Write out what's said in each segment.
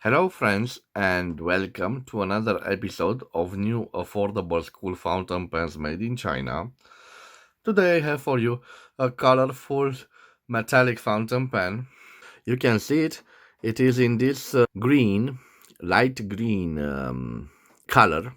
Hello, friends, and welcome to another episode of new affordable school fountain pens made in China. Today, I have for you a colorful metallic fountain pen. You can see it, it is in this green, light green color.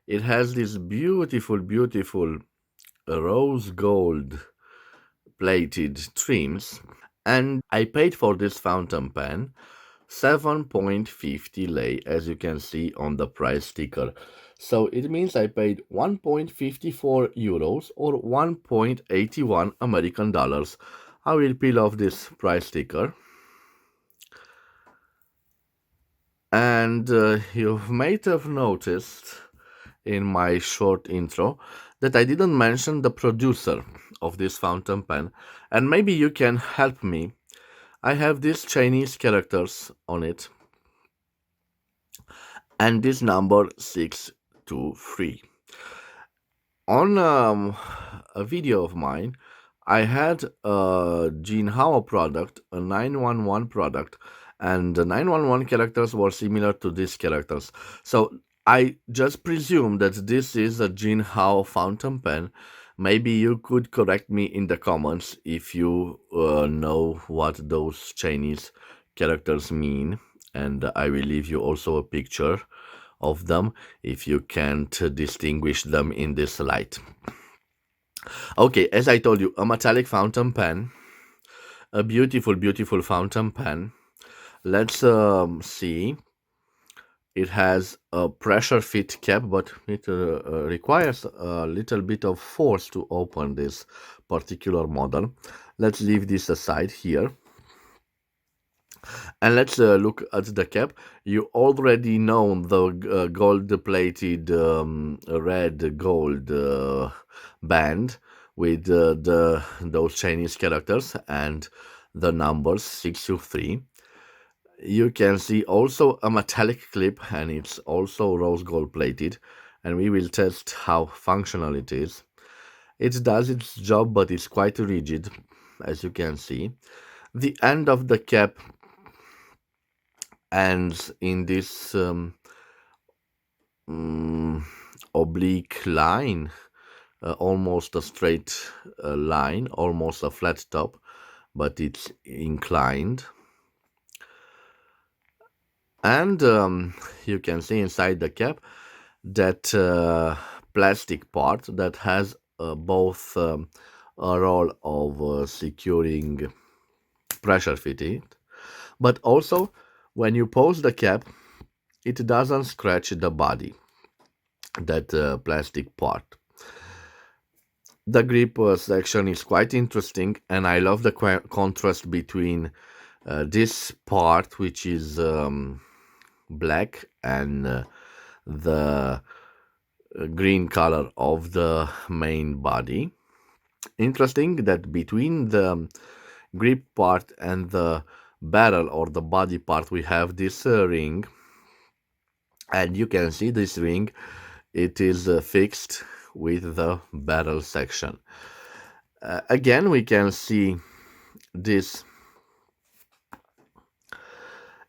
It has this beautiful rose gold plated trims, and I paid for this fountain pen 7.50 lei, as you can see on the price sticker. So it means I paid 1.54 euros or 1.81 American dollars. I will peel off this price sticker. And you might have noticed in my short intro that I didn't mention the producer of this fountain pen, and maybe you can help me. I have these Chinese characters on it and this number 623. On a video of mine, I had a Jinhao product, a 911 product, and the 911 characters were similar to these characters. So I just presume that this is a Jinhao fountain pen. Maybe you could correct me in the comments if you know what those Chinese characters mean, and I will leave you also a picture of them if you can't distinguish them in this light. Okay, as I told you, a metallic fountain pen, a beautiful fountain pen. Let's see. It has a pressure fit cap, but it requires a little bit of force to open this particular model. Let's leave this aside here. And let's look at the cap. You already know the gold-plated red gold band with those Chinese characters and the numbers 623. You can see also a metallic clip, and it's also rose gold plated. And we will test how functional it is. It does its job, but it's quite rigid, as you can see. The end of the cap ends in this oblique line, almost a straight line, almost a flat top, but it's inclined. And you can see inside the cap that plastic part that has both a role of securing pressure fitting, but also when you pose the cap, it doesn't scratch the body, that plastic part. The grip section is quite interesting, and I love the contrast between this part, which is black, and the green color of the main body. Interesting that between the grip part and the barrel or the body part, we have this ring, and you can see this ring, it is fixed with the barrel section. Again, we can see this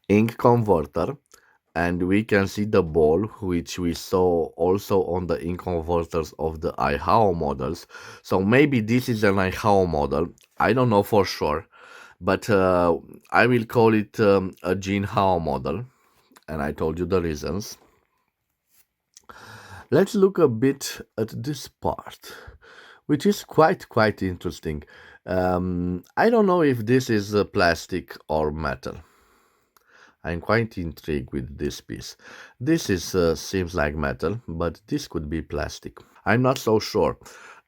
ink converter, and we can see the ball, which we saw also on the ink converters of the Ihao models. So maybe this is an Ihao model, I don't know for sure, but I will call it a Jinhao model, and I told you the reasons. Let's look a bit at this part, which is quite interesting. I don't know if this is plastic or metal. I'm quite intrigued with this piece. This is seems like metal, but this could be plastic. I'm not so sure.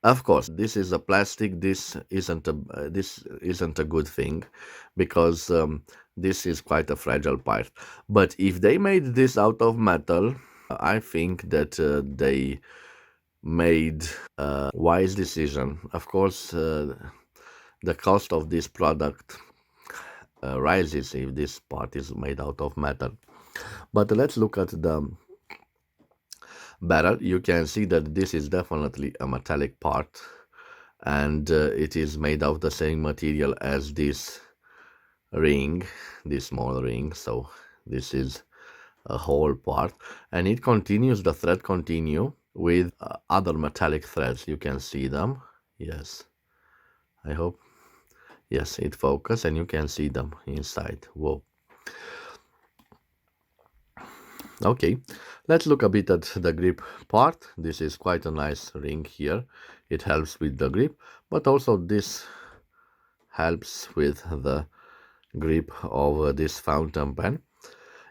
Of course, this is a plastic. This isn't a good thing, because this is quite a fragile part. But if they made this out of metal, I think that they made a wise decision. Of course, the cost of this product rises if this part is made out of metal. But let's look at the barrel. You can see that this is definitely a metallic part, and it is made of the same material as this ring, this small ring. So This is a whole part, and it continues, the thread continue with other metallic threads. You can see them. Yes, I hope. Yes, it focus and you can see them inside. Whoa. Okay, let's look a bit at the grip part. This is quite a nice ring here. It helps with the grip, but also this helps with the grip of this fountain pen.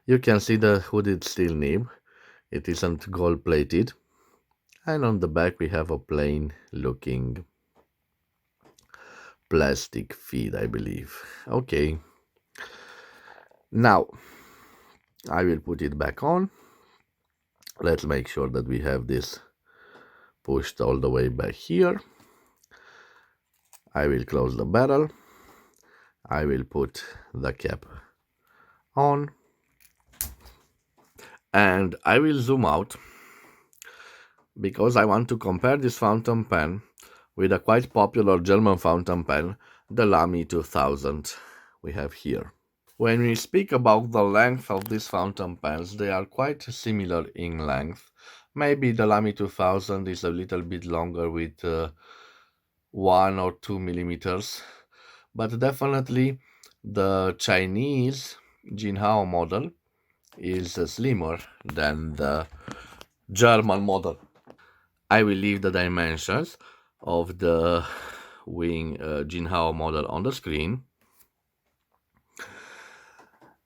You can see the hooded steel nib. It isn't gold plated, and on the back we have a plain looking plastic feed, I believe. Okay, now I will put it back on. Let's make sure that we have this pushed all the way back here. I will close the barrel. I will put the cap on, and I will zoom out because I want to compare this fountain pen with a quite popular German fountain pen, the Lamy 2000 we have here. When we speak about the length of these fountain pens, they are quite similar in length. Maybe the Lamy 2000 is a little bit longer with 1 or 2 millimeters, but definitely the Chinese Jinhao model is slimmer than the German model. I will leave the dimensions of the wing Jinhao model on the screen,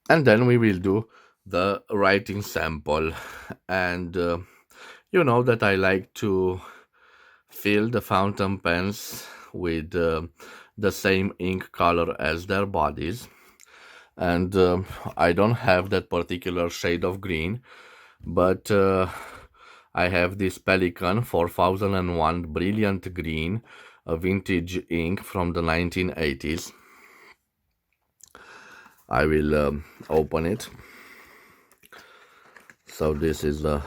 and then we will do the writing sample. And you know that I like to fill the fountain pens with the same ink color as their bodies, and I don't have that particular shade of green, but I have this Pelikan 4001 brilliant green, a vintage ink from the 1980s. I will open it. So this is the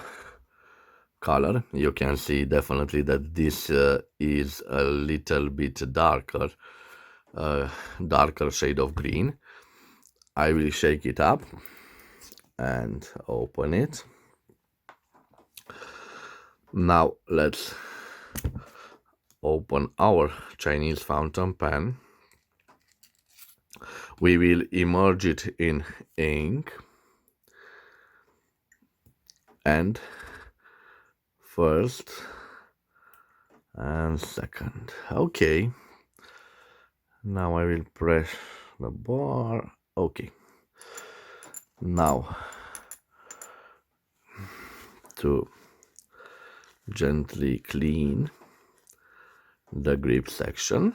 color. You can see definitely that this is a little bit darker, darker shade of green. I will shake it up and open it. Now let's open our Chinese fountain pen. We will immerse it in ink, and first and second. Okay, now I will press the bar. Okay, now to gently clean the grip section,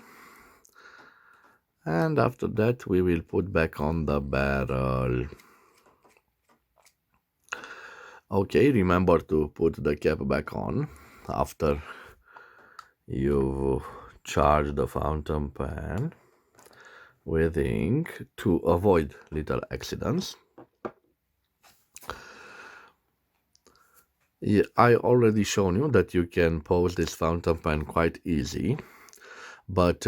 and after that we will put back on the barrel. Okay, remember to put the cap back on after you charge the fountain pen with ink to avoid little accidents. Yeah, I already shown you that you can pose this fountain pen quite easy, but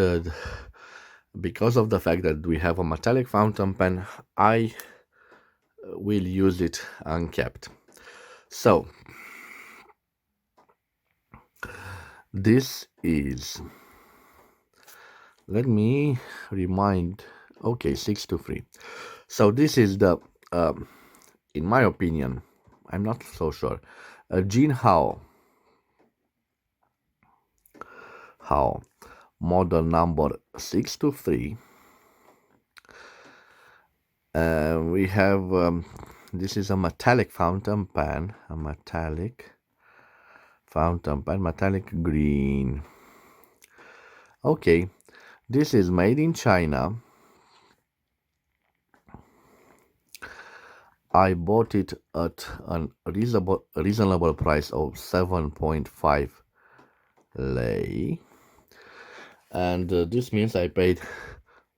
because of the fact that we have a metallic fountain pen, I will use it uncapped. So this is, let me remind, okay, 6 to 3. So this is the, in my opinion, I'm not so sure, Jinhao model number 6 to 3. We have, this is a metallic fountain pen, metallic green. Okay, this is made in China. I bought it at a reasonable price of 7.5 lei, and this means I paid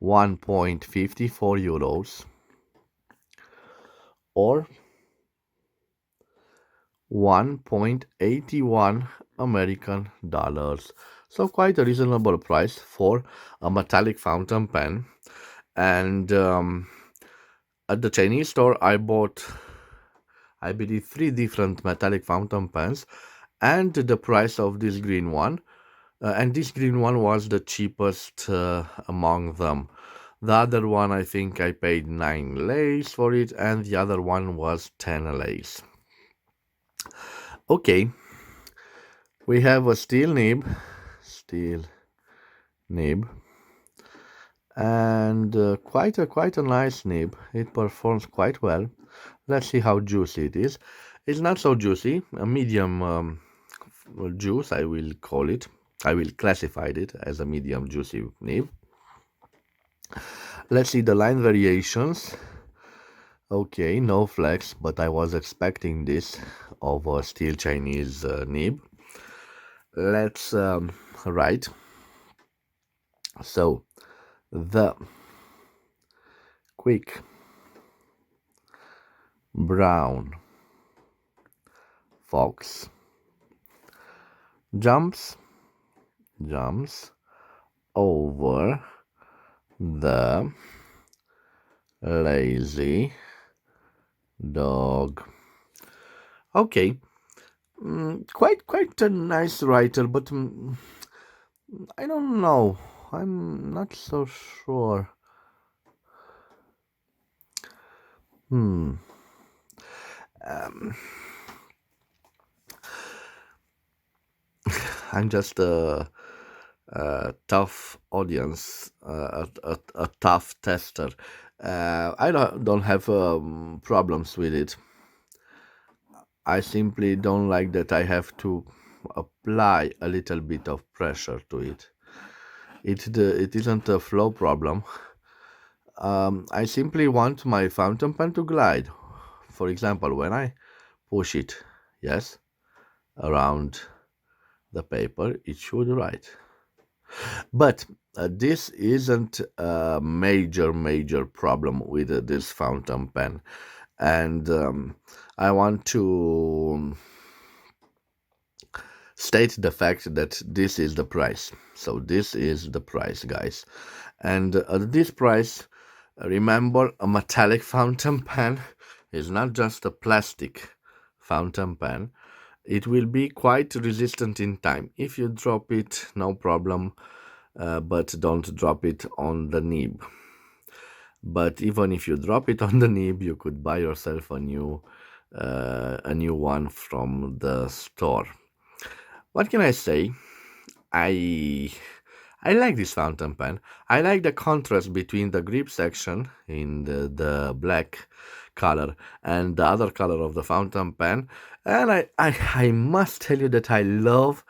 1.54 euros or 1.81 American dollars. So quite a reasonable price for a metallic fountain pen. And At the Chinese store, I bought, I believe, three different metallic fountain pens, and the price of this green one. And this green one was the cheapest among them. The other one, I think I paid 9 lays for it, and the other one was 10 lays. Okay, we have a steel nib, and quite a nice nib. It performs quite well. Let's see how juicy it is. It's not so juicy, a medium juice, I will call it. I will classify it as a medium juicy nib. Let's see the line variations. Okay, no flex, but I was expecting this of a steel Chinese nib. Let's write. So, the quick brown fox jumps over the lazy dog. Okay, quite a nice writer, but I don't know. I'm not so sure. Um, I'm just a tough audience, a tough tester. I don't have problems with it. I simply don't like that I have to apply a little bit of pressure to it. It isn't a flow problem. I simply want my fountain pen to glide. For example, when I push it, yes, around the paper, it should write. But this isn't a major problem with this fountain pen. And I want to state the fact that this is the price. So this is the price, guys. And at this price, remember, a metallic fountain pen is not just a plastic fountain pen. It will be quite resistant in time. If you drop it, no problem, but don't drop it on the nib. But even if you drop it on the nib, you could buy yourself a new one from the store. What can I say? I like this fountain pen. I like the contrast between the grip section in the black color and the other color of the fountain pen. And I must tell you that I love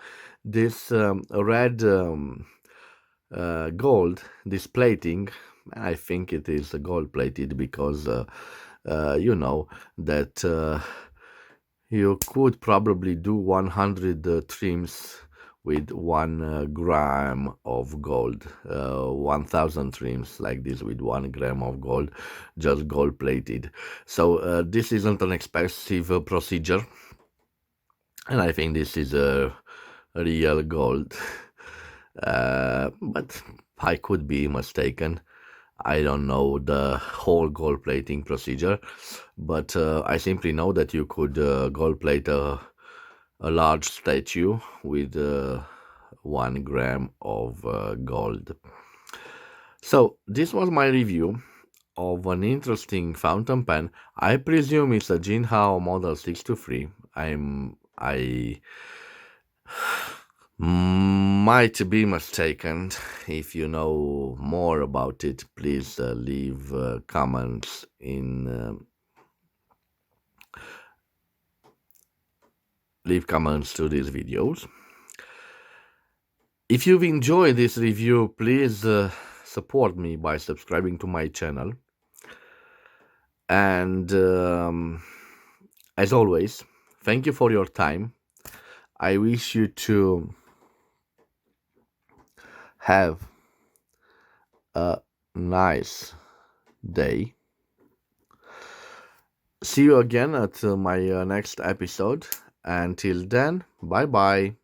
this red gold, this plating. I think it is gold plated because you know that you could probably do 100 trims with 1 gram of gold, 1000 trims like this with 1 gram of gold, just gold plated. So this isn't an expensive procedure, and I think this is a real gold. But I could be mistaken. I don't know the whole gold plating procedure, but I simply know that you could gold plate a large statue with 1 gram of gold. So this was my review of an interesting fountain pen. I presume it's a Jinhao Model 623. I might be mistaken. If you know more about it, please leave comments leave comments to these videos. If you've enjoyed this review, please support me by subscribing to my channel. And as always, thank you for your time. I wish you to have a nice day. See you again at my next episode. Until then, bye bye.